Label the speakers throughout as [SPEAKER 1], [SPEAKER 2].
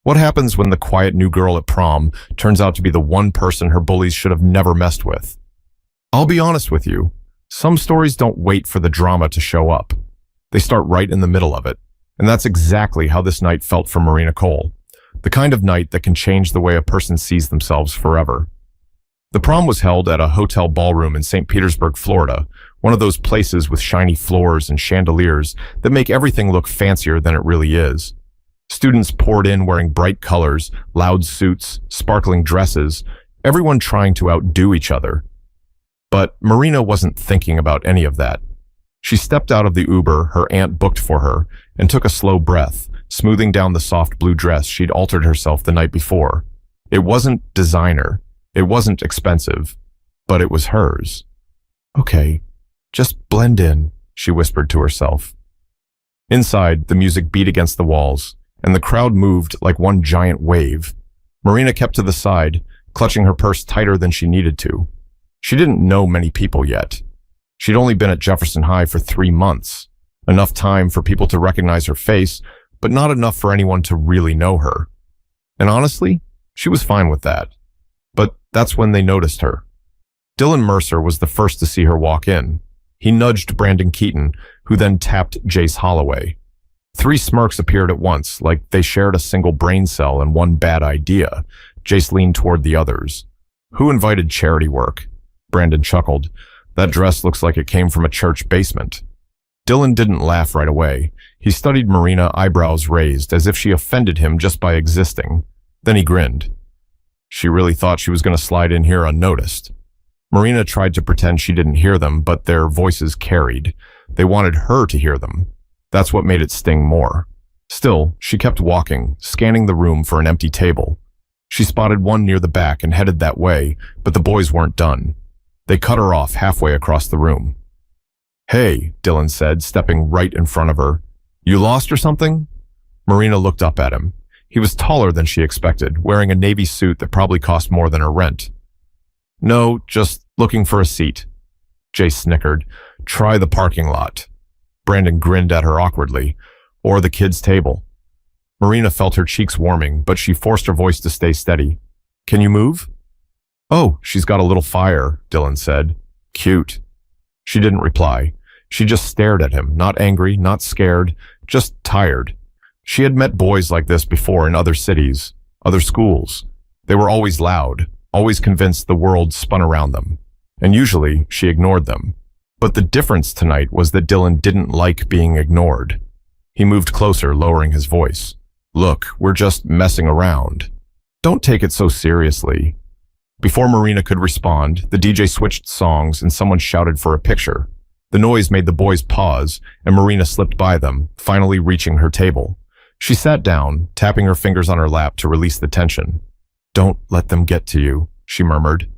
[SPEAKER 1] What happens when the quiet new girl at prom turns out to be the one person her bullies should have never messed with? I'll be honest with you, some stories don't wait for the drama to show up. They start right in the middle of it. And that's exactly how this night felt for Marina Cole. The kind of night that can change the way a person sees themselves forever. The prom was held at a hotel ballroom in St. Petersburg, Florida, one of those places with shiny floors and chandeliers that make everything look fancier than it really is. Students poured in wearing bright colors, loud suits, sparkling dresses, everyone trying to outdo each other. But Marina wasn't thinking about any of that. She stepped out of the Uber her aunt booked for her and took a slow breath, smoothing down the soft blue dress she'd altered herself the night before. It wasn't designer. It wasn't expensive, but it was hers. Okay, just blend in, she whispered to herself. Inside, the music beat against the walls, and the crowd moved like one giant wave. Marina kept to the side, clutching her purse tighter than she needed to. She didn't know many people yet. She'd only been at Jefferson High for 3 months, enough time for people to recognize her face, but not enough for anyone to really know her. And honestly, she was fine with that. But that's when they noticed her. Dylan Mercer was the first to see her walk in. He nudged Brandon Keaton, who then tapped Jace Holloway. 3 smirks appeared at once, like they shared a single brain cell and one bad idea. Jace leaned toward the others. Who invited charity work? Brandon chuckled. That dress looks like it came from a church basement. Dylan didn't laugh right away. He studied Marina, eyebrows raised, as if she offended him just by existing. Then he grinned. She really thought she was going to slide in here unnoticed. Marina tried to pretend she didn't hear them, but their voices carried. They wanted her to hear them. That's what made it sting more. Still, she kept walking, scanning the room for an empty table. She spotted one near the back and headed that way, but the boys weren't done. They cut her off halfway across the room. Hey, Dylan said, stepping right in front of her. You lost or something? Marina looked up at him. He was taller than she expected, wearing a navy suit that probably cost more than her rent. No, just looking for a seat. Jay snickered. Try the parking lot. Brandon grinned at her awkwardly. Or the kids' table. Marina felt her cheeks warming, but she forced her voice to stay steady. Can you move? Oh, she's got a little fire, Dylan said. Cute. She didn't reply. She just stared at him, not angry, not scared, just tired. She had met boys like this before in other cities, other schools. They were always loud, always convinced the world spun around them. And usually, she ignored them. But the difference tonight was that Dylan didn't like being ignored. He moved closer, lowering his voice. Look, we're just messing around. Don't take it so seriously. Before Marina could respond, the DJ switched songs and someone shouted for a picture. The noise made the boys pause, and Marina slipped by them, finally reaching her table. She sat down, tapping her fingers on her lap to release the tension. Don't let them get to you, she murmured.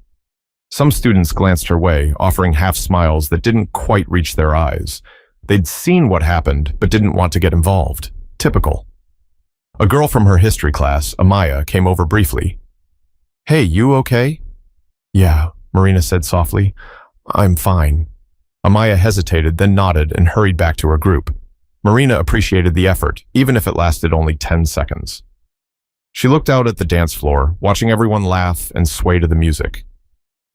[SPEAKER 1] Some students glanced her way, offering half smiles that didn't quite reach their eyes. They'd seen what happened, but didn't want to get involved. Typical. A girl from her history class, Amaya, came over briefly. Hey, you okay? Yeah, Marina said softly. I'm fine. Amaya hesitated, then nodded and hurried back to her group. Marina appreciated the effort, even if it lasted only 10 seconds. She looked out at the dance floor, watching everyone laugh and sway to the music.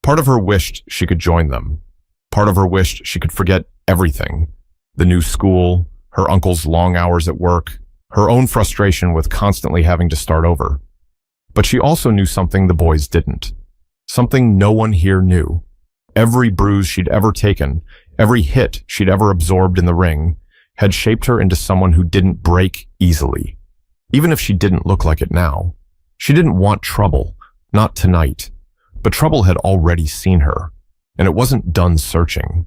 [SPEAKER 1] Part of her wished she could join them. Part of her wished she could forget everything. The new school, her uncle's long hours at work, her own frustration with constantly having to start over. But she also knew something the boys didn't. Something no one here knew. Every bruise she'd ever taken, every hit she'd ever absorbed in the ring, had shaped her into someone who didn't break easily. Even if she didn't look like it now. She didn't want trouble, not tonight. But trouble had already seen her, and it wasn't done searching.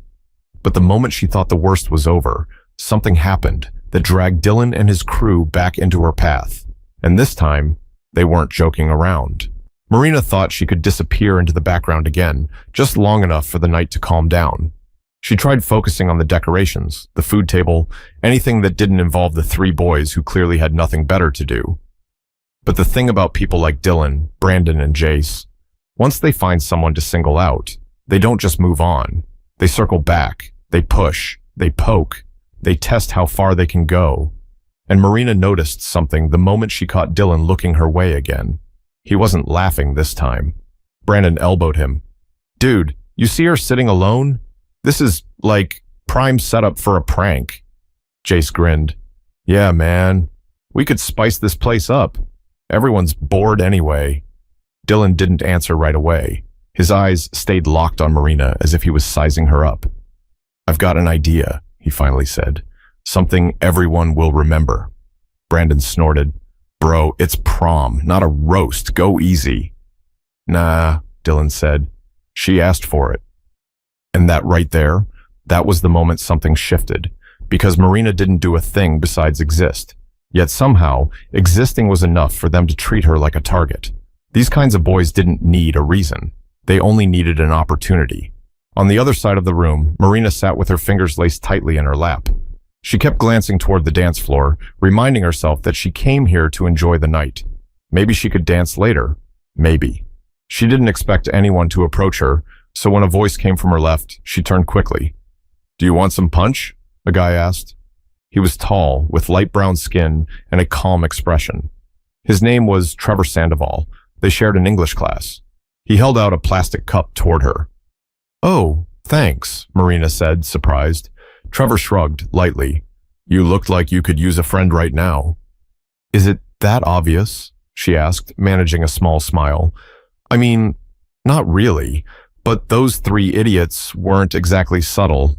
[SPEAKER 1] But the moment she thought the worst was over, something happened that dragged Dylan and his crew back into her path. And this time, they weren't joking around. Marina thought she could disappear into the background again, just long enough for the night to calm down. She tried focusing on the decorations, the food table, anything that didn't involve the 3 boys who clearly had nothing better to do. But the thing about people like Dylan, Brandon, and Jace, once they find someone to single out, they don't just move on. They circle back, they push, they poke, they test how far they can go. and Marina noticed something the moment she caught Dylan looking her way again. He wasn't laughing this time. Brandon elbowed him. Dude, you see her sitting alone? This is, like, prime setup for a prank. Jace grinned. Yeah, man. We could spice this place up. Everyone's bored anyway. Dylan didn't answer right away. His eyes stayed locked on Marina as if he was sizing her up. I've got an idea, he finally said. Something everyone will remember. Brandon snorted. Bro, it's prom, not a roast. Go easy. Nah, Dylan said. She asked for it. And that right there, that was the moment something shifted, because Marina didn't do a thing besides exist. Yet somehow, existing was enough for them to treat her like a target. These kinds of boys didn't need a reason. They only needed an opportunity. On the other side of the room, Marina sat with her fingers laced tightly in her lap. She kept glancing toward the dance floor, reminding herself that she came here to enjoy the night. Maybe she could dance later. Maybe. She didn't expect anyone to approach her, so when a voice came from her left, she turned quickly. Do you want some punch? A guy asked. He was tall, with light brown skin and a calm expression. His name was Trevor Sandoval. They shared an English class. He held out a plastic cup toward her. Oh, thanks, Marina said, surprised. Trevor shrugged lightly. You looked like you could use a friend right now. Is it that obvious? She asked, managing a small smile. I mean, not really, but those three idiots weren't exactly subtle.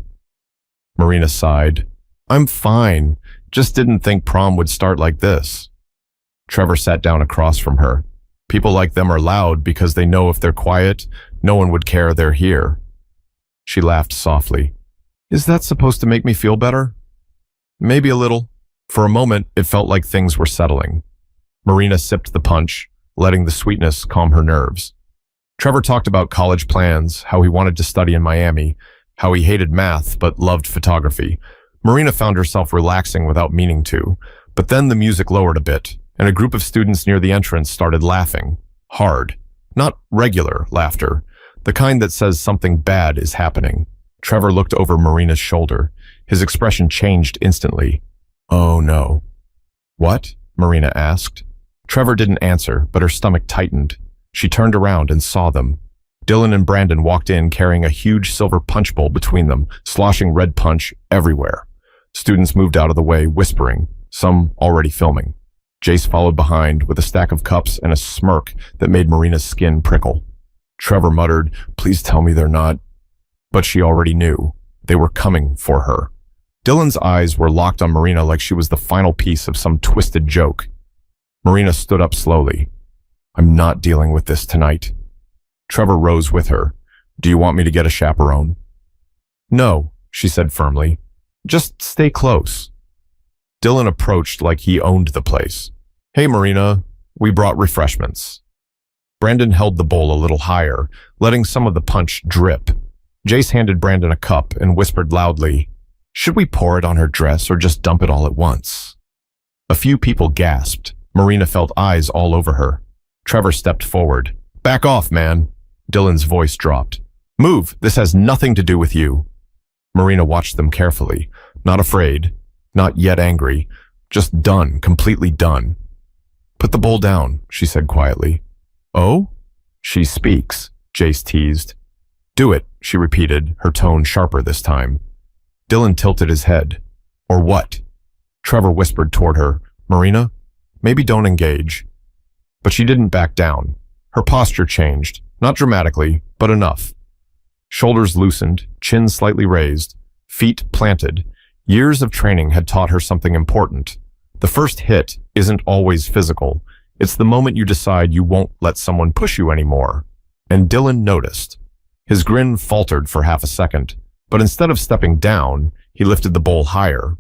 [SPEAKER 1] Marina sighed. I'm fine, just didn't think prom would start like this. Trevor sat down across from her. People like them are loud because they know if they're quiet, no one would care they're here. She laughed softly. Is that supposed to make me feel better? Maybe a little. For a moment, it felt like things were settling. Marina sipped the punch, letting the sweetness calm her nerves. Trevor talked about college plans, how he wanted to study in Miami, how he hated math but loved photography. Marina found herself relaxing without meaning to, but then the music lowered a bit, and a group of students near the entrance started laughing. Hard. Not regular laughter. The kind that says something bad is happening. Trevor looked over Marina's shoulder. His expression changed instantly. Oh no. What? Marina asked. Trevor didn't answer, but her stomach tightened. She turned around and saw them. Dylan and Brandon walked in carrying a huge silver punch bowl between them, sloshing red punch everywhere. Students moved out of the way, whispering, some already filming. Jace followed behind with a stack of cups and a smirk that made Marina's skin prickle. Trevor muttered, please tell me they're not. But she already knew. They were coming for her. Dylan's eyes were locked on Marina like she was the final piece of some twisted joke. Marina stood up slowly. I'm not dealing with this tonight. Trevor rose with her. Do you want me to get a chaperone? No, she said firmly. Just stay close. Dylan approached like he owned the place. Hey, Marina, we brought refreshments. Brandon held the bowl a little higher, letting some of the punch drip. Jace handed Brandon a cup and whispered loudly, should we pour it on her dress or just dump it all at once? A few people gasped. Marina felt eyes all over her. Trevor stepped forward. Back off, man. Dylan's voice dropped. Move, this has nothing to do with you. Marina watched them carefully, not afraid, not yet angry, just done, completely done. Put the bowl down, she said quietly. Oh? She speaks, Jace teased. Do it, she repeated, her tone sharper this time. Dylan tilted his head. Or what? Trevor whispered toward her. Marina, maybe don't engage. But she didn't back down. Her posture changed, not dramatically, but enough. Shoulders loosened, chin slightly raised, feet planted. Years of training had taught her something important. The first hit isn't always physical. It's the moment you decide you won't let someone push you anymore. And Dylan noticed. His grin faltered for half a second, but instead of stepping down, he lifted the bowl higher.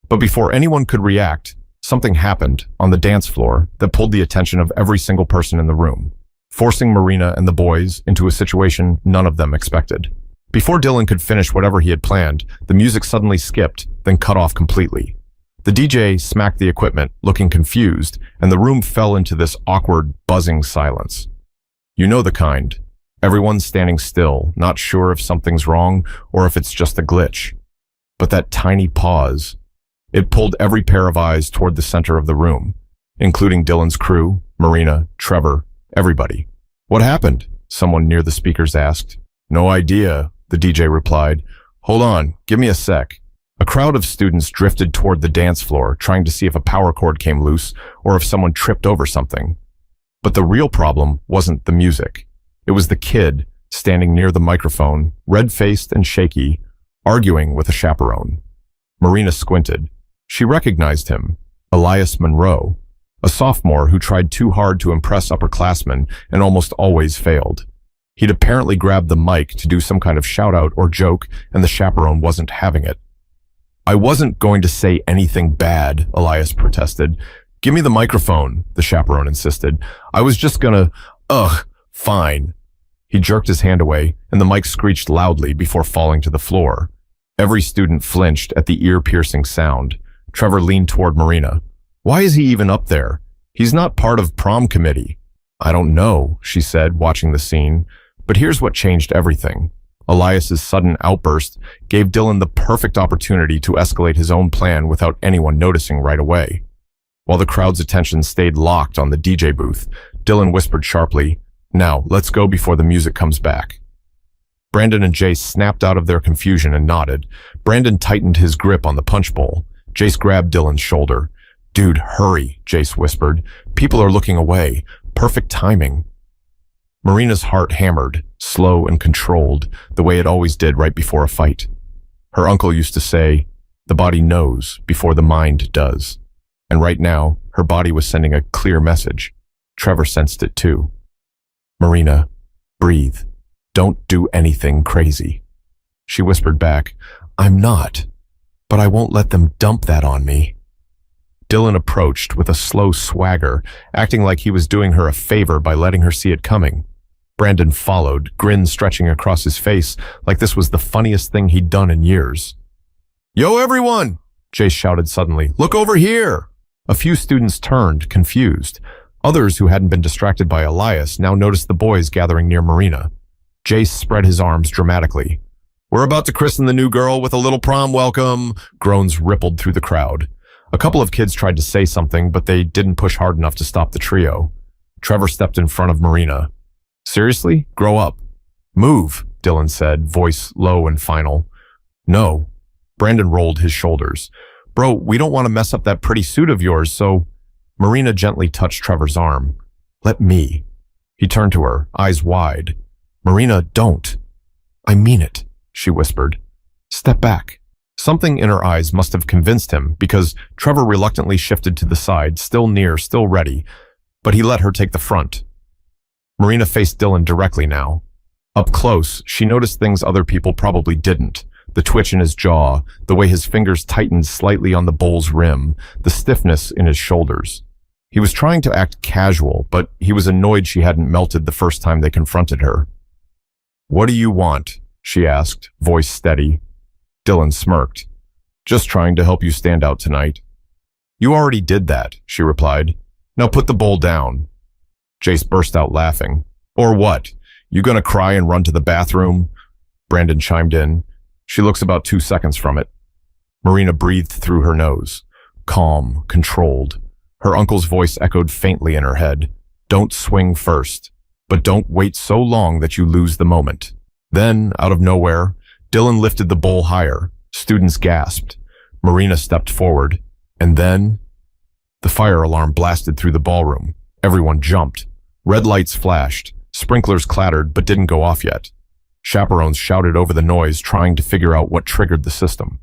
[SPEAKER 1] But before anyone could react, something happened on the dance floor that pulled the attention of every single person in the room, forcing Marina and the boys into a situation none of them expected. Before Dylan could finish whatever he had planned, the music suddenly skipped, then cut off completely. The DJ smacked the equipment, looking confused, and the room fell into this awkward, buzzing silence. You know the kind. Everyone's standing still, not sure if something's wrong or if it's just a glitch. But that tiny pause, It pulled every pair of eyes toward the center of the room, including Dylan's crew, Marina, Trevor, everybody. "What happened?" someone near the speakers asked. "No idea," the DJ replied. "Hold on, give me a sec." A crowd of students drifted toward the dance floor, trying to see if a power cord came loose or if someone tripped over something. But the real problem wasn't the music. It was the kid standing near the microphone, red-faced and shaky, arguing with a chaperone. Marina squinted. She recognized him, Elias Monroe, a sophomore who tried too hard to impress upperclassmen and almost always failed. He'd apparently grabbed the mic to do some kind of shout-out or joke, and the chaperone wasn't having it. "I wasn't going to say anything bad," Elias protested. "Give me the microphone," the chaperone insisted. "I was just gonna, fine." He jerked his hand away, and the mic screeched loudly before falling to the floor. Every student flinched at the ear-piercing sound. Trevor leaned toward Marina. "Why is he even up there? He's not part of prom committee." "I don't know," she said, watching the scene. But here's what changed everything. Elias's sudden outburst gave Dylan the perfect opportunity to escalate his own plan without anyone noticing right away. While the crowd's attention stayed locked on the DJ booth, Dylan whispered sharply, "Now, let's go before the music comes back." Brandon and Jace snapped out of their confusion and nodded. Brandon tightened his grip on the punch bowl. Jace grabbed Dylan's shoulder. "Dude, hurry," Jace whispered. "People are looking away. Perfect timing." Marina's heart hammered, slow and controlled, the way it always did right before a fight. Her uncle used to say, "The body knows before the mind does." And right now, her body was sending a clear message. Trevor sensed it too. "Marina, breathe. Don't do anything crazy." She whispered back, "I'm not, but I won't let them dump that on me." Dylan approached with a slow swagger, acting like he was doing her a favor by letting her see it coming. Brandon followed, grin stretching across his face like this was the funniest thing he'd done in years. "Yo, everyone!" Jace shouted suddenly. "Look over here!" A few students turned, confused. Others who hadn't been distracted by Elias now noticed the boys gathering near Marina. Jace spread his arms dramatically. "We're about to christen the new girl with a little prom welcome!" Groans rippled through the crowd. A couple of kids tried to say something, but they didn't push hard enough to stop the trio. Trevor stepped in front of Marina. "Seriously? Grow up." "Move," Dylan said, voice low and final. "No." Brandon rolled his shoulders. "Bro, we don't want to mess up that pretty suit of yours, so—" Marina gently touched Trevor's arm. "Let me." He turned to her, eyes wide. "Marina, don't." "I mean it," she whispered. "Step back." Something in her eyes must have convinced him, because Trevor reluctantly shifted to the side, still near, still ready, but he let her take the front. Marina faced Dylan directly now. Up close, she noticed things other people probably didn't. The twitch in his jaw, the way his fingers tightened slightly on the bowl's rim, the stiffness in his shoulders. He was trying to act casual, but he was annoyed she hadn't melted the first time they confronted her. "What do you want?" she asked, voice steady. Dylan smirked. "Just trying to help you stand out tonight." "You already did that," she replied. "Now put the bowl down." Jace burst out laughing. "Or what? You gonna cry and run to the bathroom?" Brandon chimed in. "She looks about 2 seconds from it." Marina breathed through her nose. Calm, controlled. Her uncle's voice echoed faintly in her head. "Don't swing first, but don't wait so long that you lose the moment." Then, out of nowhere, Dylan lifted the bowl higher. Students gasped. Marina stepped forward. And then, the fire alarm blasted through the ballroom. Everyone jumped. Red lights flashed. Sprinklers clattered but didn't go off yet. Chaperones shouted over the noise, trying to figure out what triggered the system.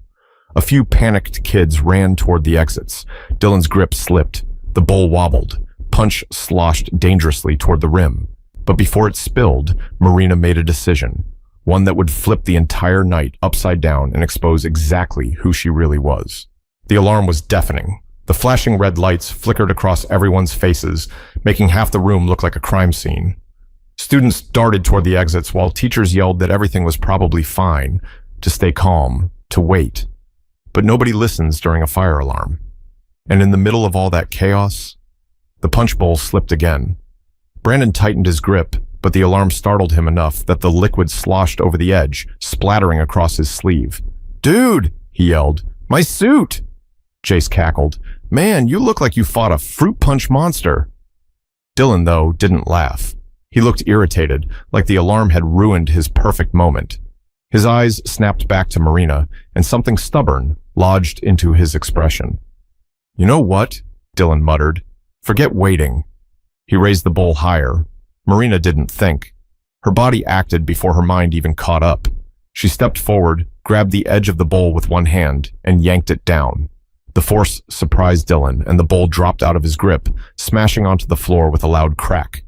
[SPEAKER 1] A few panicked kids ran toward the exits. Dylan's grip slipped. The bowl wobbled. Punch sloshed dangerously toward the rim. But before it spilled, Marina made a decision. One that would flip the entire night upside down and expose exactly who she really was. The alarm was deafening. The flashing red lights flickered across everyone's faces, making half the room look like a crime scene. Students darted toward the exits while teachers yelled that everything was probably fine, to stay calm, to wait. But nobody listens during a fire alarm. And in the middle of all that chaos, the punch bowl slipped again. Brandon tightened his grip, but the alarm startled him enough that the liquid sloshed over the edge, splattering across his sleeve. "Dude!" he yelled. "My suit!" Jace cackled. Man, you look like you fought a fruit punch monster. Dylan, though, didn't laugh. He looked irritated, like the alarm had ruined his perfect moment. His eyes snapped back to Marina, and something stubborn lodged into his expression. You know what? Dylan muttered. Forget waiting. He raised the bowl higher. Marina didn't think. Her body acted before her mind even caught up. She stepped forward, grabbed the edge of the bowl with one hand, and yanked it down. The force surprised Dylan, and the bowl dropped out of his grip, smashing onto the floor with a loud crack.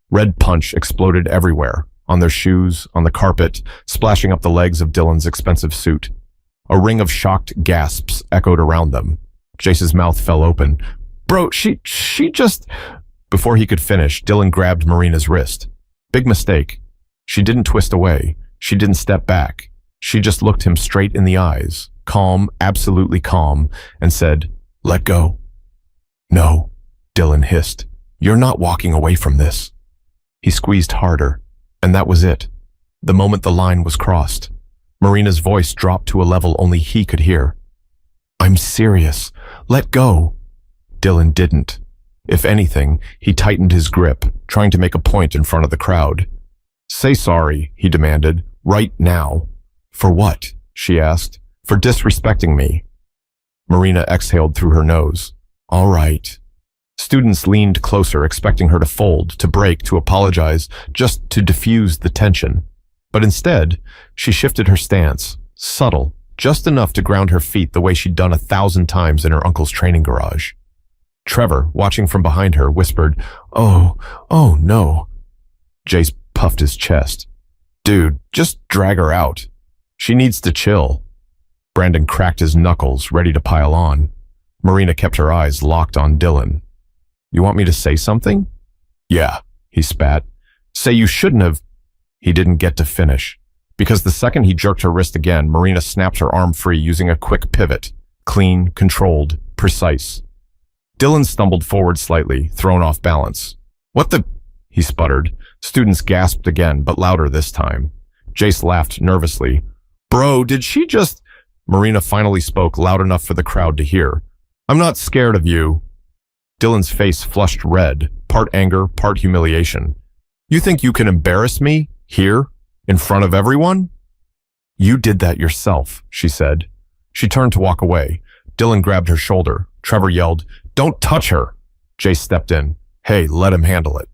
[SPEAKER 1] Red punch exploded everywhere, on their shoes, on the carpet, splashing up the legs of Dylan's expensive suit. A ring of shocked gasps echoed around them. Jace's mouth fell open. Bro, she just... Before he could finish, Dylan grabbed Marina's wrist. Big mistake. She didn't twist away. She didn't step back. She just looked him straight in the eyes, calm, absolutely calm, and said, "Let go." No, Dylan hissed. You're not walking away from this. He squeezed harder, and that was it. The moment the line was crossed, Marina's voice dropped to a level only he could hear. I'm serious. Let go. Dylan didn't. If anything, he tightened his grip, trying to make a point in front of the crowd. Say sorry, he demanded, right now. For what? She asked. For disrespecting me. Marina exhaled through her nose. All right. Students leaned closer, expecting her to fold, to break, to apologize, just to diffuse the tension. But instead, she shifted her stance, subtle, just enough to ground her feet the way she'd done 1,000 times in her uncle's training garage. Trevor, watching from behind her, whispered, Oh no. Jace puffed his chest. Dude, just drag her out. She needs to chill. Brandon cracked his knuckles, ready to pile on. Marina kept her eyes locked on Dylan. You want me to say something? Yeah, he spat. Say you shouldn't have. He didn't get to finish. Because the second he jerked her wrist again, Marina snapped her arm free using a quick pivot. Clean, controlled, precise. Dylan stumbled forward slightly, thrown off balance. What the? He sputtered. Students gasped again, but louder this time. Jace laughed nervously. Bro, did she just... Marina finally spoke loud enough for the crowd to hear. I'm not scared of you. Dylan's face flushed red, part anger, part humiliation. You think you can embarrass me? Here? In front of everyone? You did that yourself, she said. She turned to walk away. Dylan grabbed her shoulder. Trevor yelled, Don't touch her! Jace stepped in. Hey, let him handle it.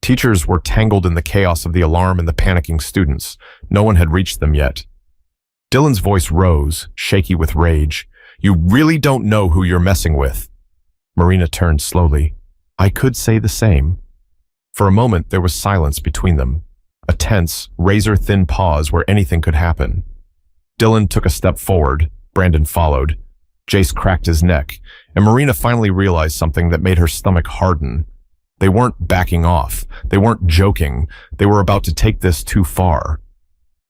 [SPEAKER 1] Teachers were tangled in the chaos of the alarm and the panicking students. No one had reached them yet. Dylan's voice rose, shaky with rage. You really don't know who you're messing with. Marina turned slowly. I could say the same. For a moment, there was silence between them. A tense, razor-thin pause where anything could happen. Dylan took a step forward. Brandon followed. Jace cracked his neck, and Marina finally realized something that made her stomach harden. They weren't backing off. They weren't joking. They were about to take this too far.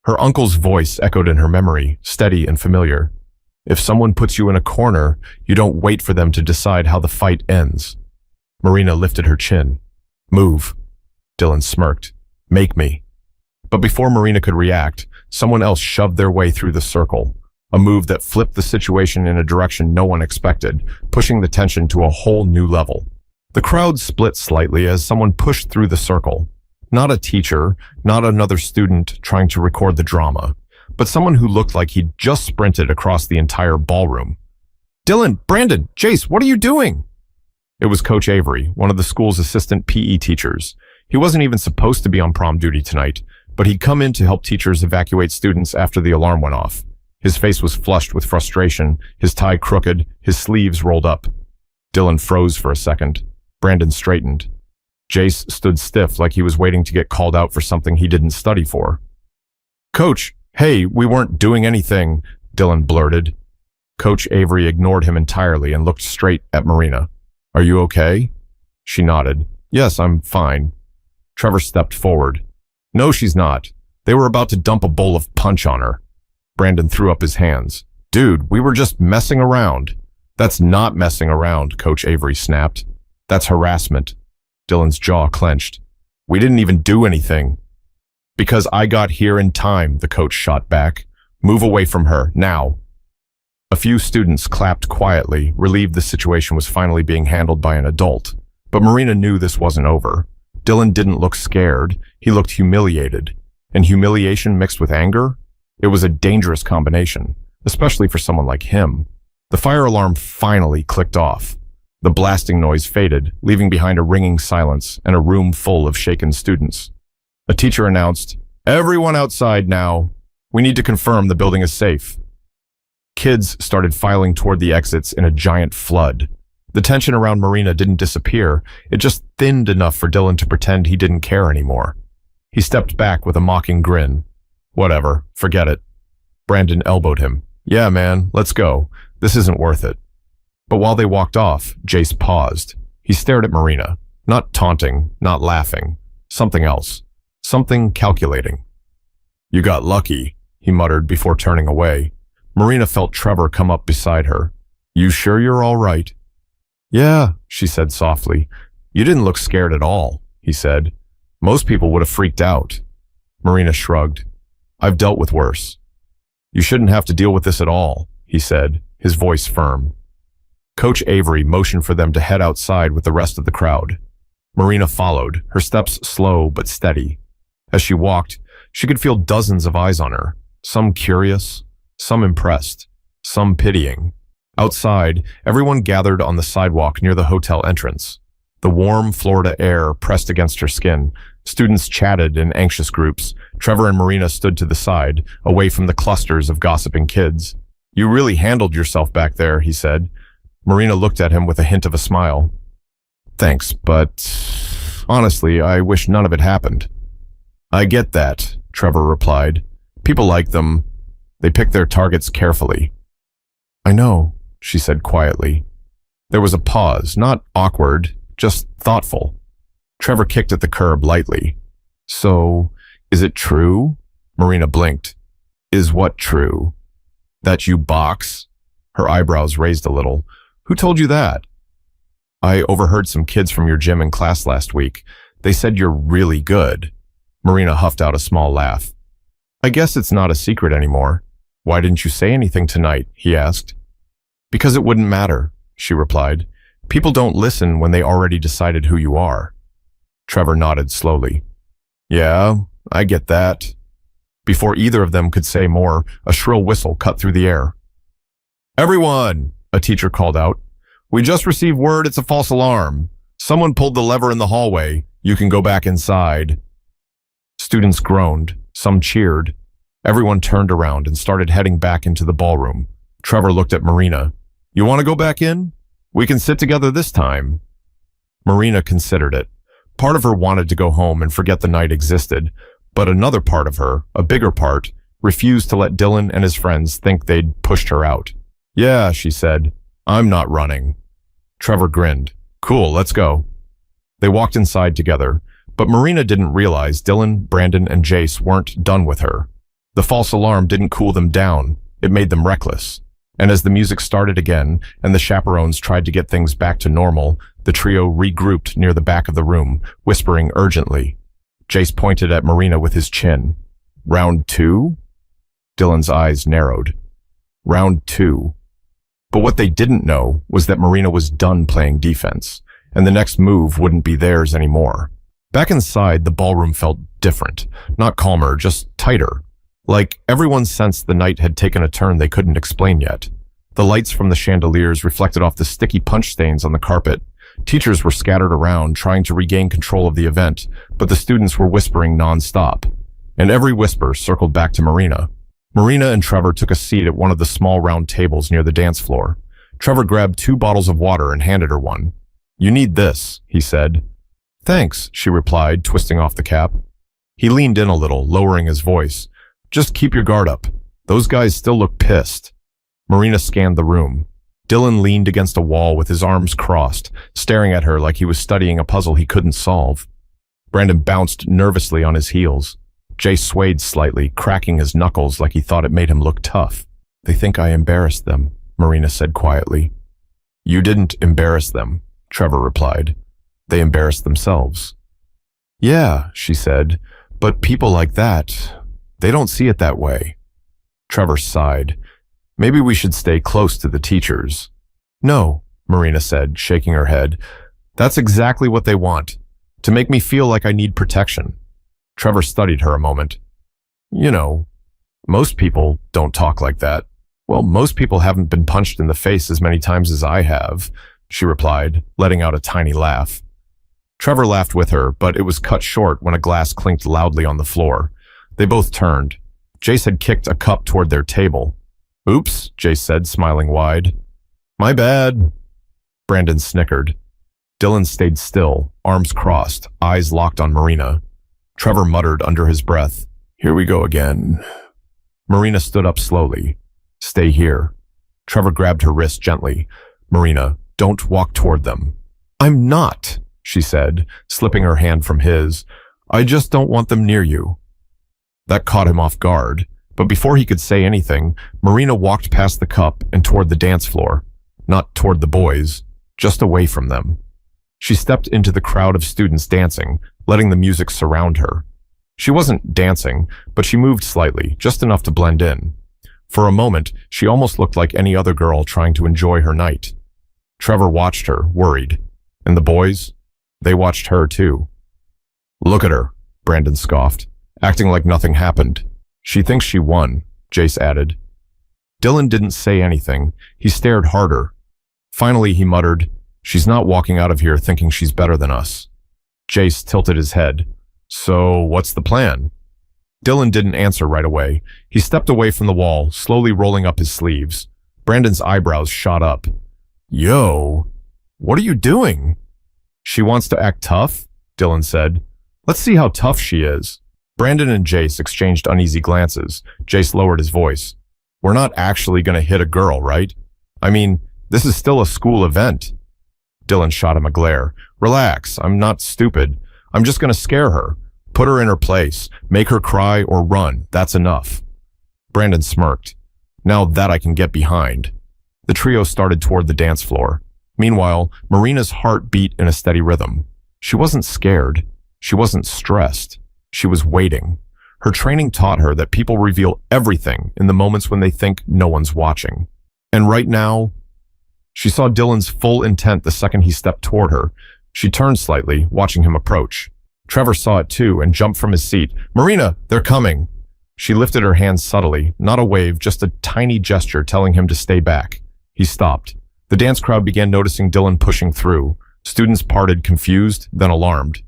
[SPEAKER 1] Her uncle's voice echoed in her memory, steady and familiar. If someone puts you in a corner, you don't wait for them to decide how the fight ends. Marina lifted her chin. Move. Dylan smirked. Make me. But before Marina could react, someone else shoved their way through the circle. A move that flipped the situation in a direction no one expected, pushing the tension to a whole new level. The crowd split slightly as someone pushed through the circle. Not a teacher, not another student trying to record the drama, but someone who looked like he'd just sprinted across the entire ballroom. Dylan, Brandon, Jace, what are you doing? It was Coach Avery, one of the school's assistant PE teachers. He wasn't even supposed to be on prom duty tonight, but he'd come in to help teachers evacuate students after the alarm went off. His face was flushed with frustration, his tie crooked, his sleeves rolled up. Dylan froze for a second. Brandon straightened. Jace stood stiff like he was waiting to get called out for something he didn't study for. Coach, hey, we weren't doing anything, Dylan blurted. Coach Avery ignored him entirely and looked straight at Marina. Are you okay? She nodded. Yes, I'm fine. Trevor stepped forward. No, she's not. They were about to dump a bowl of punch on her. Brandon threw up his hands. Dude, we were just messing around. That's not messing around, Coach Avery snapped. That's harassment. Dylan's jaw clenched. We didn't even do anything. Because I got here in time, the coach shot back. Move away from her, now. A few students clapped quietly, relieved the situation was finally being handled by an adult. But Marina knew this wasn't over. Dylan didn't look scared, he looked humiliated. And humiliation mixed with anger? It was a dangerous combination, especially for someone like him. The fire alarm finally clicked off. The blasting noise faded, leaving behind a ringing silence and a room full of shaken students. A teacher announced, "Everyone outside now. We need to confirm the building is safe." Kids started filing toward the exits in a giant flood. The tension around Marina didn't disappear, it just thinned enough for Dylan to pretend he didn't care anymore. He stepped back with a mocking grin. "Whatever, forget it." Brandon elbowed him. "Yeah, man, let's go. This isn't worth it." But while they walked off, Jace paused. He stared at Marina. Not taunting, not laughing. Something else. Something calculating. "You got lucky," he muttered before turning away. Marina felt Trevor come up beside her. "You sure you're all right?" "Yeah," she said softly. "You didn't look scared at all," he said. "Most people would have freaked out." Marina shrugged. "I've dealt with worse." "You shouldn't have to deal with this at all," he said, his voice firm. Coach Avery motioned for them to head outside with the rest of the crowd. Marina followed, her steps slow but steady. As she walked, she could feel dozens of eyes on her, some curious, some impressed, some pitying. Outside, everyone gathered on the sidewalk near the hotel entrance. The warm Florida air pressed against her skin. Students chatted in anxious groups. Trevor and Marina stood to the side, away from the clusters of gossiping kids. "You really handled yourself back there," he said. Marina looked at him with a hint of a smile. "Thanks, but honestly, I wish none of it happened." "I get that," Trevor replied. "People like them. They pick their targets carefully." "I know," she said quietly. There was a pause, not awkward, just thoughtful. Trevor kicked at the curb lightly. "So, is it true?" Marina blinked. "Is what true?" "That you box?" Her eyebrows raised a little. "Who told you that?" "I overheard some kids from your gym in class last week. They said you're really good." Marina huffed out a small laugh. "I guess it's not a secret anymore." "Why didn't you say anything tonight?" he asked. "Because it wouldn't matter," she replied. "People don't listen when they already decided who you are." Trevor nodded slowly. "Yeah, I get that." Before either of them could say more, a shrill whistle cut through the air. "Everyone!" a teacher called out. "We just received word it's a false alarm. Someone pulled the lever in the hallway. You can go back inside." Students groaned. Some cheered. Everyone turned around and started heading back into the ballroom. Trevor looked at Marina. "You want to go back in? We can sit together this time." Marina considered it. Part of her wanted to go home and forget the night existed, but another part of her, a bigger part, refused to let Dylan and his friends think they'd pushed her out. "Yeah," she said. "I'm not running." Trevor grinned. "Cool, let's go." They walked inside together, but Marina didn't realize Dylan, Brandon, and Jace weren't done with her. The false alarm didn't cool them down, it made them reckless. And as the music started again and the chaperones tried to get things back to normal, the trio regrouped near the back of the room, whispering urgently. Jace pointed at Marina with his chin. "Round two?" Dylan's eyes narrowed. "Round two." But what they didn't know was that Marina was done playing defense, and the next move wouldn't be theirs anymore. Back inside, the ballroom felt different, not calmer, just tighter. Like everyone sensed the night had taken a turn they couldn't explain yet. The lights from the chandeliers reflected off the sticky punch stains on the carpet. Teachers were scattered around, trying to regain control of the event, but the students were whispering nonstop. And every whisper circled back to Marina. Marina and Trevor took a seat at one of the small round tables near the dance floor. Trevor grabbed 2 bottles of water and handed her one. "You need this," he said. "Thanks," she replied, twisting off the cap. He leaned in a little, lowering his voice. "Just keep your guard up. Those guys still look pissed." Marina scanned the room. Dylan leaned against a wall with his arms crossed, staring at her like he was studying a puzzle he couldn't solve. Brandon bounced nervously on his heels. Jay swayed slightly, cracking his knuckles like he thought it made him look tough. "They think I embarrassed them," Marina said quietly. "You didn't embarrass them," Trevor replied. "They embarrassed themselves." "Yeah," she said, "but people like that, they don't see it that way." Trevor sighed. Maybe we should stay close to the teachers. No, Marina said, shaking her head. That's exactly what they want, to make me feel like I need protection. Trevor studied her a moment. You know, most people don't talk like that. Well, most people haven't been punched in the face as many times as I have, she replied, letting out a tiny laugh. Trevor laughed with her, but it was cut short when a glass clinked loudly on the floor. They both turned. Jace had kicked a cup toward their table. Oops, Jace said, smiling wide. My bad. Brandon snickered. Dylan stayed still, arms crossed, eyes locked on Marina. Trevor muttered under his breath, Here we go again. Marina stood up slowly. Stay here. Trevor grabbed her wrist gently. Marina, don't walk toward them. I'm not, she said, slipping her hand from his. I just don't want them near you. That caught him off guard, but before he could say anything, Marina walked past the cup and toward the dance floor. Not toward the boys, just away from them. She stepped into the crowd of students dancing, letting the music surround her. She wasn't dancing, but she moved slightly, just enough to blend in. For a moment, she almost looked like any other girl trying to enjoy her night. Trevor watched her, worried. And the boys? They watched her too. Look at her, Brandon scoffed, acting like nothing happened. She thinks she won, Jace added. Dylan didn't say anything. He stared harder. Finally, he muttered, She's not walking out of here thinking she's better than us. Jace tilted his head. So, what's the plan? Dylan didn't answer right away. He stepped away from the wall, slowly rolling up his sleeves. Brandon's eyebrows shot up. Yo, what are you doing? She wants to act tough, Dylan said. Let's see how tough she is. Brandon and Jace exchanged uneasy glances. Jace lowered his voice. We're not actually going to hit a girl, right? I mean, this is still a school event. Dylan shot him a glare. Relax, I'm not stupid. I'm just going to scare her. Put her in her place. Make her cry or run. That's enough. Brandon smirked. Now that I can get behind. The trio started toward the dance floor. Meanwhile, Marina's heart beat in a steady rhythm. She wasn't scared. She wasn't stressed. She was waiting. Her training taught her that people reveal everything in the moments when they think no one's watching. And right now, she saw Dylan's full intent the second he stepped toward her. She turned slightly, watching him approach. Trevor saw it too and jumped from his seat. Marina, they're coming. She lifted her hands subtly, not a wave, just a tiny gesture telling him to stay back. He stopped. The dance crowd began noticing Dylan pushing through. Students parted, confused, then alarmed.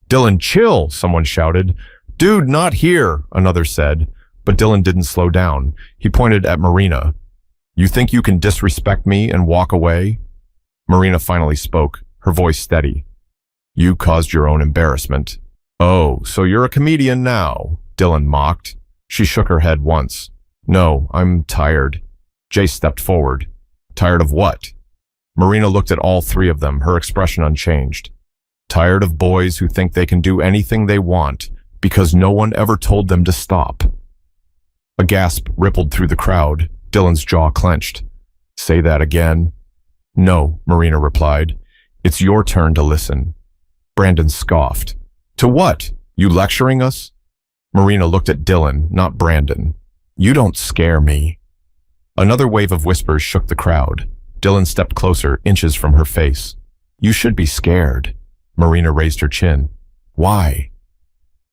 [SPEAKER 1] Dylan, chill, someone shouted. Dude, not here, another said. But Dylan didn't slow down. He pointed at Marina. You think you can disrespect me and walk away? Marina finally spoke, her voice steady. You caused your own embarrassment. Oh, so you're a comedian now, Dylan mocked. She shook her head once. No, I'm tired. Jace stepped forward. Tired of what? Marina looked at all three of them, her expression unchanged. Tired of boys who think they can do anything they want because no one ever told them to stop. A gasp rippled through the crowd. Dylan's jaw clenched. Say that again. No, Marina replied. It's your turn to listen. Brandon scoffed. To what? You lecturing us? Marina looked at Dylan, not Brandon. You don't scare me. Another wave of whispers shook the crowd. Dylan stepped closer, inches from her face. You should be scared. Marina raised her chin. Why?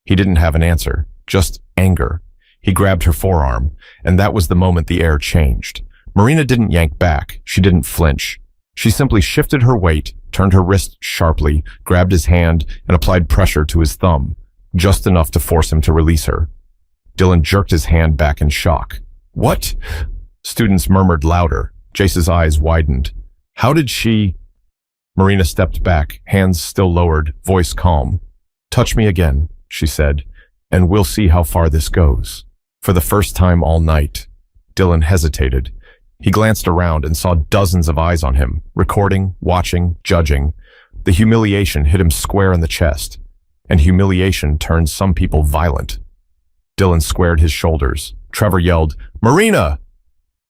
[SPEAKER 1] He didn't have an answer, just anger. He grabbed her forearm, and that was the moment the air changed. Marina didn't yank back. She didn't flinch. She simply shifted her weight, turned her wrist sharply, grabbed his hand, and applied pressure to his thumb, just enough to force him to release her. Dylan jerked his hand back in shock. What? Students murmured louder. Jace's eyes widened. How did she? Marina stepped back, hands still lowered, voice calm. Touch me again, she said, and we'll see how far this goes. For the first time all night, Dylan hesitated. He glanced around and saw dozens of eyes on him, recording, watching, judging. The humiliation hit him square in the chest, and humiliation turns some people violent. Dylan squared his shoulders. Trevor yelled, Marina!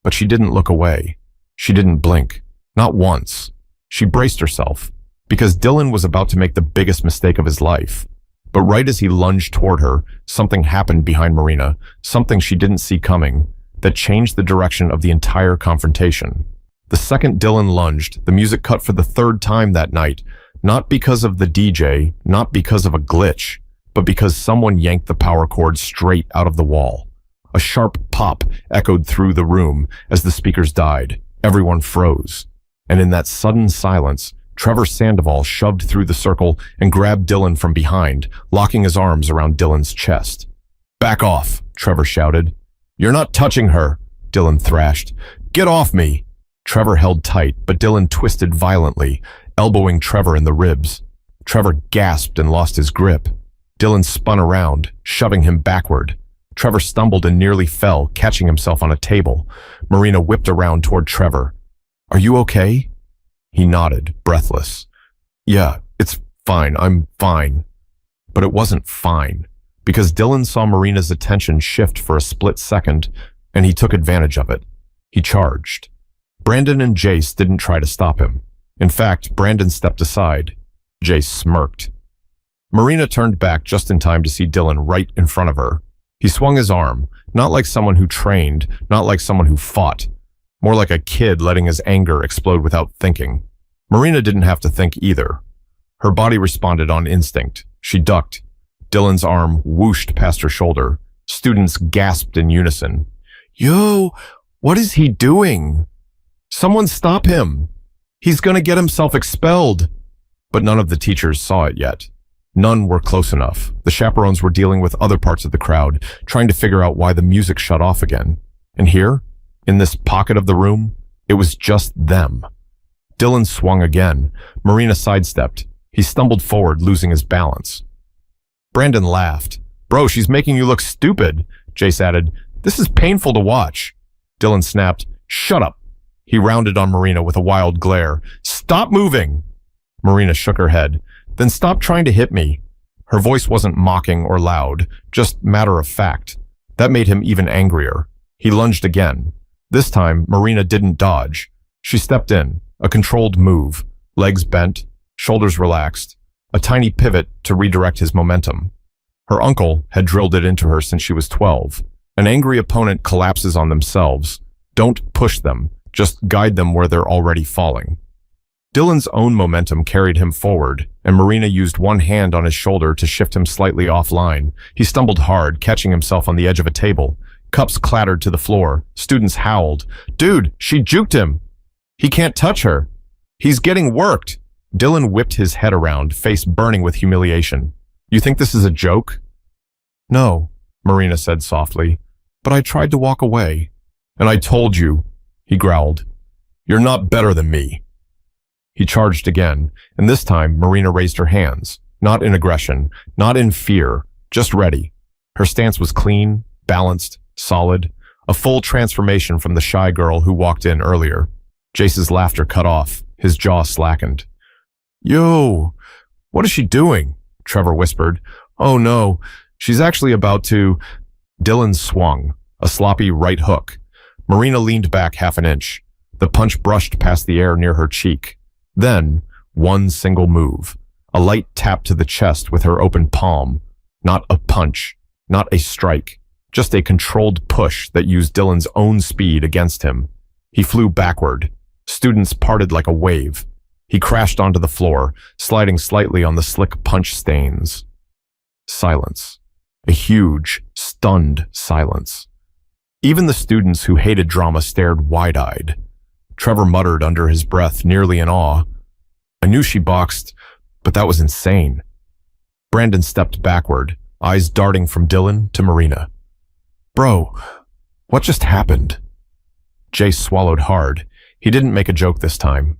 [SPEAKER 1] But she didn't look away. She didn't blink. Not once. She braced herself, because Dylan was about to make the biggest mistake of his life. But right as he lunged toward her, something happened behind Marina, something she didn't see coming. that changed the direction of the entire confrontation. The second Dylan lunged, the music cut for the third time that night, not because of the DJ, not because of a glitch, but because someone yanked the power cord straight out of the wall. A sharp pop echoed through the room as the speakers died. Everyone froze. And in that sudden silence, Trevor Sandoval shoved through the circle and grabbed Dylan from behind, locking his arms around Dylan's chest. "Back off," Trevor shouted. "You're not touching her," Dylan thrashed. "Get off me." Trevor held tight, but Dylan twisted violently, elbowing Trevor in the ribs. Trevor gasped and lost his grip. Dylan spun around, shoving him backward. Trevor stumbled and nearly fell, catching himself on a table. Marina whipped around toward Trevor. "Are you okay?" He nodded, breathless. "Yeah, it's fine. I'm fine." But it wasn't fine, because Dylan saw Marina's attention shift for a split second, and he took advantage of it. He charged. Brandon and Jace didn't try to stop him. In fact, Brandon stepped aside. Jace smirked. Marina turned back just in time to see Dylan right in front of her. He swung his arm, not like someone who trained, not like someone who fought. More like a kid letting his anger explode without thinking. Marina didn't have to think either. Her body responded on instinct. She ducked. Dylan's arm whooshed past her shoulder. Students gasped in unison. "Yo, what is he doing? Someone stop him! He's gonna get himself expelled!" But none of the teachers saw it yet. None were close enough. The chaperones were dealing with other parts of the crowd, trying to figure out why the music shut off again. And here, in this pocket of the room, it was just them. Dylan swung again. Marina sidestepped. He stumbled forward, losing his balance. Brandon laughed. "Bro, she's making you look stupid," Jace added. "This is painful to watch." Dylan snapped. "Shut up." He rounded on Marina with a wild glare. "Stop moving!" Marina shook her head. "Then stop trying to hit me." Her voice wasn't mocking or loud, just matter of fact. That made him even angrier. He lunged again. This time, Marina didn't dodge. She stepped in, a controlled move, legs bent, shoulders relaxed, a tiny pivot to redirect his momentum. Her uncle had drilled it into her since she was 12. An angry opponent collapses on themselves. Don't push them, just guide them where they're already falling. Dylan's own momentum carried him forward, and Marina used one hand on his shoulder to shift him slightly offline. He stumbled hard, catching himself on the edge of a table. Cups clattered to the floor. Students howled. "Dude, she juked him! He can't touch her! He's getting worked!" Dylan whipped his head around, face burning with humiliation. "You think this is a joke?" "No," Marina said softly, "but I tried to walk away." "And I told you," he growled. "You're not better than me." He charged again, and this time Marina raised her hands, not in aggression, not in fear, just ready. Her stance was clean, balanced, solid, a full transformation from the shy girl who walked in earlier. Jace's laughter cut off, his jaw slackened. "Yo, what is she doing?" Trevor whispered. "Oh no, she's actually about to..." Dylan swung, a sloppy right hook. Marina leaned back half an inch. The punch brushed past the air near her cheek. Then, one single move, a light tap to the chest with her open palm. Not a punch, not a strike, just a controlled push that used Dylan's own speed against him. He flew backward. Students parted like a wave. He crashed onto the floor, sliding slightly on the slick punch stains. Silence. A huge, stunned silence. Even the students who hated drama stared wide-eyed. Trevor muttered under his breath, nearly in awe. "I knew she boxed, but that was insane." Brandon stepped backward, eyes darting from Dylan to Marina. "Bro, what just happened?" Jace swallowed hard. He didn't make a joke this time.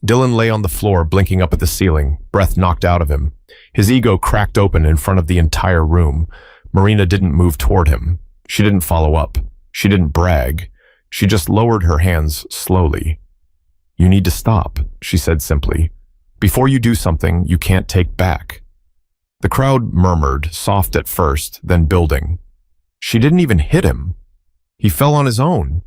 [SPEAKER 1] Dylan lay on the floor, blinking up at the ceiling, breath knocked out of him. His ego cracked open in front of the entire room. Marina didn't move toward him. She didn't follow up. She didn't brag. She just lowered her hands slowly. "You need to stop," she said simply. "Before you do something you can't take back." The crowd murmured, soft at first, then building. She didn't even hit him. He fell on his own.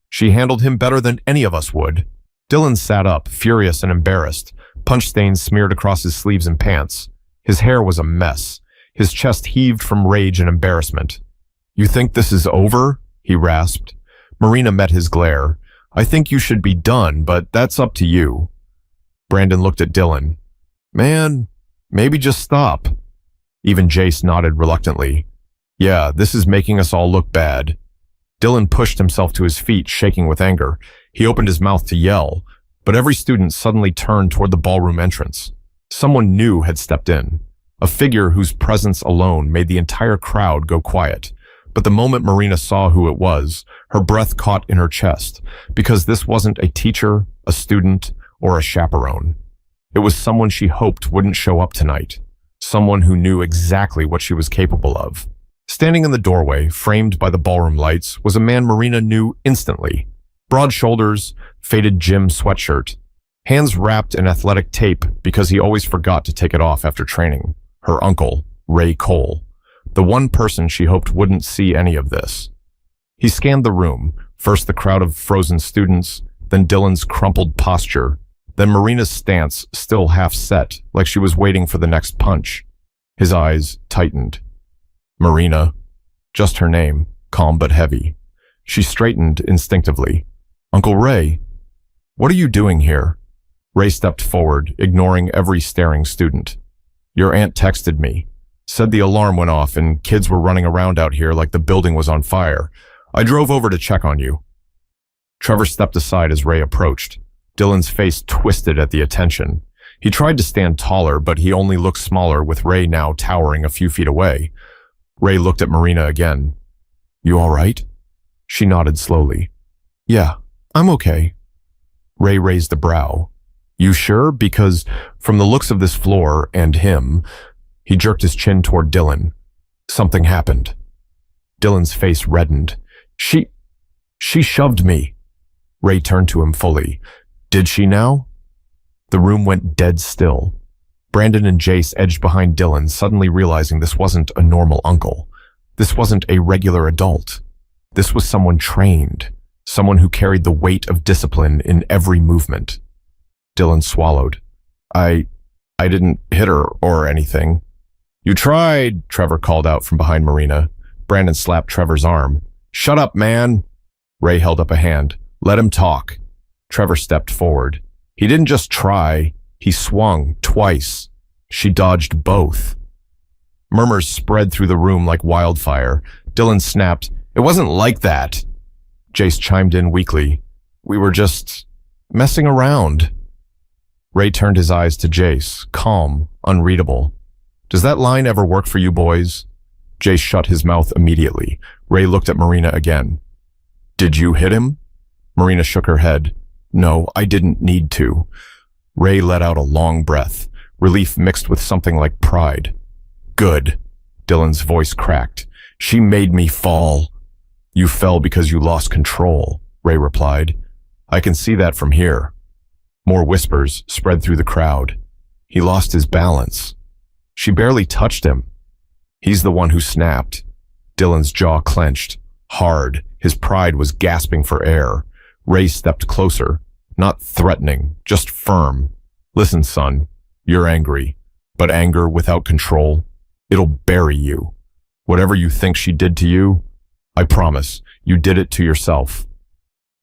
[SPEAKER 1] She handled him better than any of us would. Dylan sat up, furious and embarrassed, punch stains smeared across his sleeves and pants. His hair was a mess. His chest heaved from rage and embarrassment. "You think this is over?" he rasped. Marina met his glare. I think you should be done, but that's up to you. Brandon looked at Dylan. Man, maybe just stop. Even Jace nodded reluctantly. Yeah, this is making us all look bad. Dylan pushed himself to his feet, shaking with anger. He opened his mouth to yell, but every student suddenly turned toward the ballroom entrance. Someone new had stepped in, a figure whose presence alone made the entire crowd go quiet. But the moment Marina saw who it was, her breath caught in her chest, because this wasn't a teacher, a student, or a chaperone. It was someone she hoped wouldn't show up tonight, someone who knew exactly what she was capable of. Standing in the doorway, framed by the ballroom lights, was a man Marina knew instantly. Broad shoulders, faded gym sweatshirt, hands wrapped in athletic tape because he always forgot to take it off after training. Her uncle, Ray Cole, the one person she hoped wouldn't see any of this. He scanned the room, first the crowd of frozen students, then Dylan's crumpled posture, then Marina's stance still half set, like she was waiting for the next punch. His eyes tightened. Marina. Just her name, calm but heavy. She straightened instinctively. Uncle Ray, what are you doing here? Ray stepped forward, ignoring every staring student. Your aunt texted me. Said the alarm went off and kids were running around out here like the building was on fire. I drove over to check on you. Trevor stepped aside as Ray approached. Dylan's face twisted at the attention. He tried to stand taller, but he only looked smaller with Ray now towering a few feet away. Ray looked at Marina again. You all right? She nodded slowly. Yeah, I'm okay. Ray raised a brow. You sure? Because from the looks of this floor and him, he jerked his chin toward Dylan. Something happened. Dylan's face reddened. She shoved me. Ray turned to him fully. Did she now? The room went dead still. Brandon and Jace edged behind Dylan, suddenly realizing this wasn't a normal uncle. This wasn't a regular adult. This was someone trained, someone who carried the weight of discipline in every movement. Dylan swallowed. I didn't hit her or anything. You tried, Trevor called out from behind Marina. Brandon slapped Trevor's arm. Shut up, man. Ray held up a hand. Let him talk. Trevor stepped forward. He didn't just try. He swung twice. She dodged both. Murmurs spread through the room like wildfire. Dylan snapped, It wasn't like that. Jace chimed in weakly. We were just messing around. Ray turned his eyes to Jace, calm, unreadable. Does that line ever work for you boys? Jace shut his mouth immediately. Ray looked at Marina again. Did you hit him? Marina shook her head. No, I didn't need to. Ray let out a long breath, relief mixed with something like pride. Good. Dylan's voice cracked. She made me fall. You fell because you lost control, Ray replied. I can see that from here. More whispers spread through the crowd. He lost his balance. She barely touched him. He's the one who snapped. Dylan's jaw clenched, hard. His pride was gasping for air. Ray stepped closer, not threatening, just firm. Listen, son, you're angry, but anger without control, it'll bury you. Whatever you think she did to you, I promise, you did it to yourself.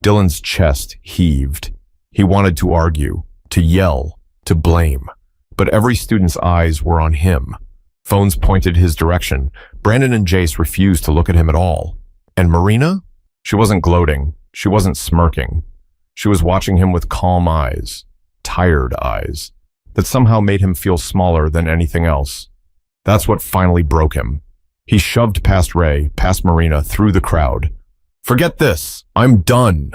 [SPEAKER 1] Dylan's chest heaved. He wanted to argue, to yell, to blame, but every student's eyes were on him. Phones pointed his direction. Brandon and Jace refused to look at him at all. And Marina? She wasn't gloating. She wasn't smirking. She was watching him with calm eyes, tired eyes, that somehow made him feel smaller than anything else. That's what finally broke him. He shoved past Ray, past Marina, through the crowd. Forget this. I'm done.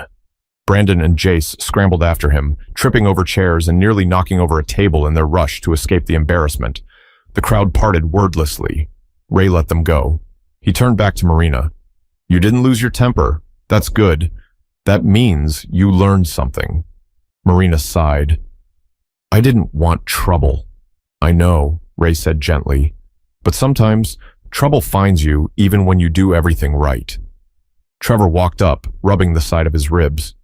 [SPEAKER 1] Brandon and Jace scrambled after him, tripping over chairs and nearly knocking over a table in their rush to escape the embarrassment. The crowd parted wordlessly. Ray let them go. He turned back to Marina. You didn't lose your temper. That's good. That means you learned something. Marina sighed. I didn't want trouble. I know, Ray said gently. But sometimes trouble finds you even when you do everything right. Trevor walked up, rubbing the side of his ribs.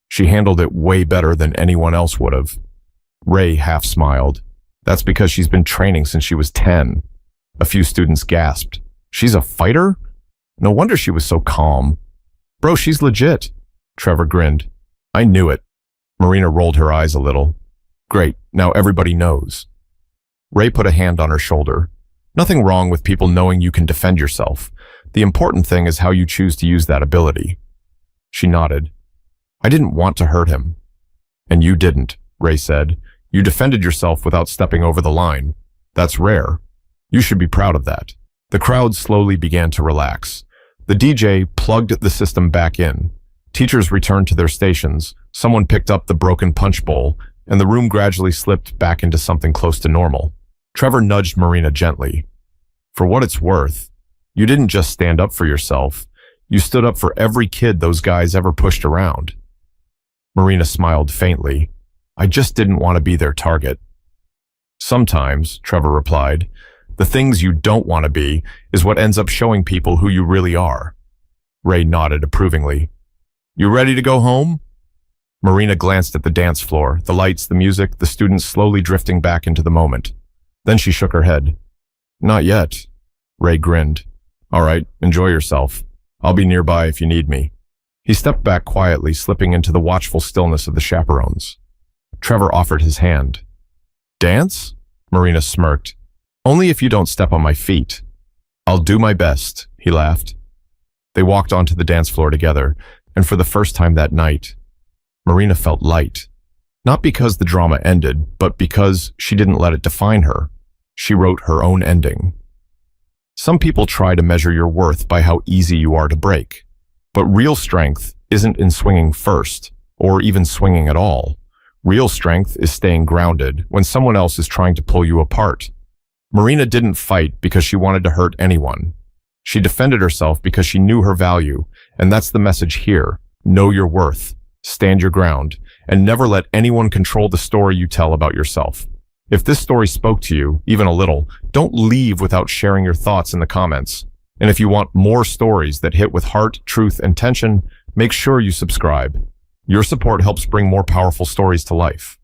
[SPEAKER 1] She handled it way better than anyone else would have. Ray half smiled. That's because she's been training since she was 10. A few students gasped. She's a fighter? No wonder she was so calm. Bro, she's legit. Trevor grinned. I knew it. Marina rolled her eyes a little. Great, now everybody knows. Ray put a hand on her shoulder. Nothing wrong with people knowing you can defend yourself. The important thing is how you choose to use that ability. She nodded. I didn't want to hurt him. And you didn't, Ray said. You defended yourself without stepping over the line. That's rare. You should be proud of that. The crowd slowly began to relax. The DJ plugged the system back in. Teachers returned to their stations. Someone picked up the broken punch bowl, and the room gradually slipped back into something close to normal. Trevor nudged Marina gently. For what it's worth, you didn't just stand up for yourself. You stood up for every kid those guys ever pushed around. Marina smiled faintly. I just didn't want to be their target. Sometimes, Trevor replied, the things you don't want to be is what ends up showing people who you really are. Ray nodded approvingly. You ready to go home? Marina glanced at the dance floor, the lights, the music, the students slowly drifting back into the moment. Then she shook her head. Not yet. Ray grinned. All right, enjoy yourself. I'll be nearby if you need me. He stepped back quietly, slipping into the watchful stillness of the chaperones. Trevor offered his hand. Dance? Marina smirked. Only if you don't step on my feet. I'll do my best, he laughed. They walked onto the dance floor together, and for the first time that night, Marina felt light. Not because the drama ended, but because she didn't let it define her. She wrote her own ending. Some people try to measure your worth by how easy you are to break. But real strength isn't in swinging first, or even swinging at all. Real strength is staying grounded when someone else is trying to pull you apart. Marina didn't fight because she wanted to hurt anyone. She defended herself because she knew her value, and that's the message here. Know your worth, stand your ground, and never let anyone control the story you tell about yourself. If this story spoke to you, even a little, don't leave without sharing your thoughts in the comments. And if you want more stories that hit with heart, truth, and tension, make sure you subscribe. Your support helps bring more powerful stories to life.